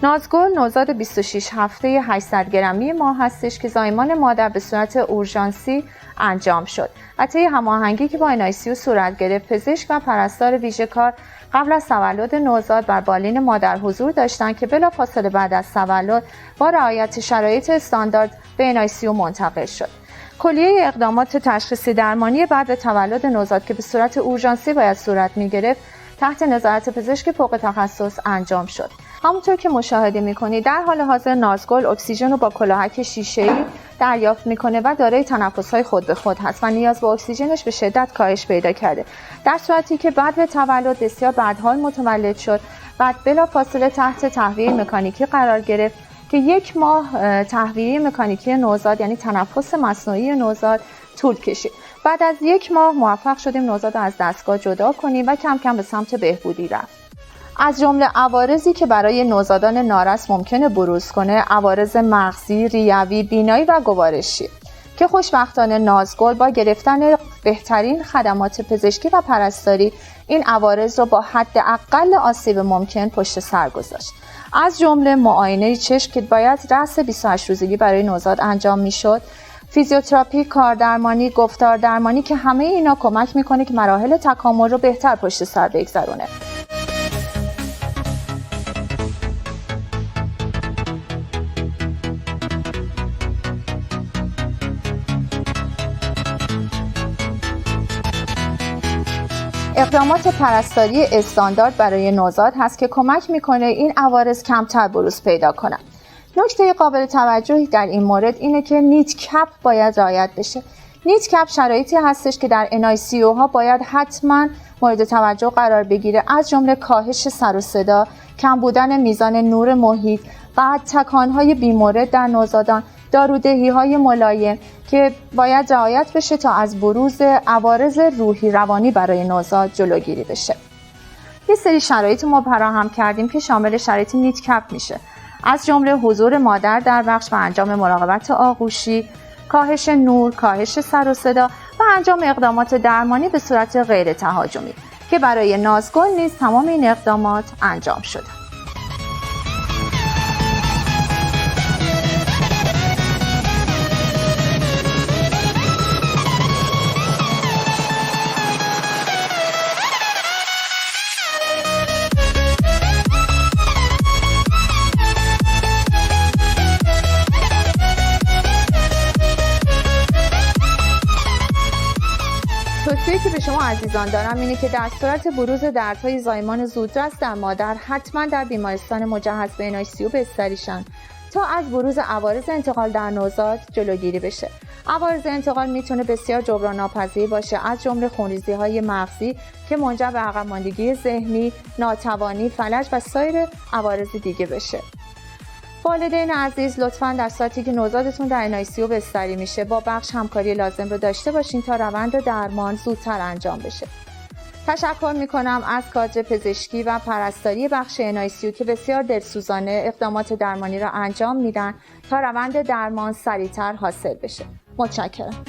نازگل نوزاد 26 هفته 800 گرمی ما هستش که زایمان مادر به صورت اورژانسی انجام شد. و طی هماهنگی که با NICU صورت گرفت، پزشک و پرستار ویژه‌کار قبل از تولد نوزاد بر بالین مادر حضور داشتند که بلافاصله بعد از تولد با رعایت شرایط استاندارد به NICU منتقل شد. کلیه اقدامات تشخیصی درمانی بعد تولد نوزاد که به صورت اورژانسی باید صورت می‌گرفت تحت نظارت پزشک فوق تخصص انجام شد. همونطور که مشاهده می‌کنید در حال حاضر نازگل اکسیژن رو با کلاهک شیشه‌ای دریافت می‌کنه و دارای تنفس‌های خود به خود هست و نیاز به اکسیژنش به شدت کاهش پیدا کرده. در صورتی که بعد به تولد بسیار بدحال متولد شد و بلافاصله تحت تهویه مکانیکی قرار گرفت که 1 ماه تهویه مکانیکی نوزاد یعنی تنفس مصنوعی نوزاد طول کشید. بعد از 1 ماه موفق شدیم نوزاد رو از دستگاه جدا کنیم و کم کم به سمت بهبودی رفت. از جمله عوارضی که برای نوزادان نارس ممکنه بروز کنه عوارض مغزی، ریوی، بینایی و گوارشی که خوشبختانه نازگل با گرفتن بهترین خدمات پزشکی و پرستاری این عوارض رو با حداقل آسیب ممکن پشت سر گذاشت. از جمله معاینه چشم که باید رأس 28 روزگی برای نوزاد انجام میشد، فیزیوتراپی، کاردرمانی، گفتار درمانی که همه اینا کمک میکنه که مراحل تکامل رو بهتر پشت سر بگذرونه. اقدامات پرستاری استاندارد برای نوزاد هست که کمک میکنه این عوارض کمتر بروز پیدا کنن. نکته قابل توجهی در این مورد اینه که نیت کپ باید رعایت بشه. نیت کپ شرایطی هستش که در NICU ها باید حتما مورد توجه قرار بگیره، از جمله کاهش سر و صدا، کم بودن میزان نور محیط، قطع تکانهای بیمورد در نوزادان، دارودهی های ملایم که باید رعایت بشه تا از بروز عوارض روحی روانی برای نوزاد جلوگیری بشه. یه سری شرایط ما فراهم کردیم که شامل شرایط نیت کپ میشه، از جمله حضور مادر در بخش و انجام مراقبت آغوشی، کاهش نور، کاهش سر و صدا و انجام اقدامات درمانی به صورت غیر تهاجمی که برای نازگل نیز تمام این اقدامات انجام شده. توصیه‌ای که به شما عزیزان دارم اینه که در صورت بروز دردهای زایمان زودرس در مادر حتما در بیمارستان مجهز به NICU بستریشن تا از بروز عوارض انتقال در نوزاد جلوگیری بشه. عوارض انتقال میتونه بسیار جبران ناپذیر باشه، از جمله خونریزی‌های مغزی که منجر به عقب ماندگی ذهنی، ناتوانی، فلج و سایر عوارض دیگه بشه. والدین عزیز لطفاً در صورتی که نوزادتون در NICU بستری میشه با بخش همکاری لازم رو داشته باشین تا روند درمان زودتر انجام بشه. تشکر میکنم از کادر پزشکی و پرستاری بخش NICU که بسیار دلسوزانه اقدامات درمانی را انجام میدن تا روند درمان سریعتر حاصل بشه. متشکرم.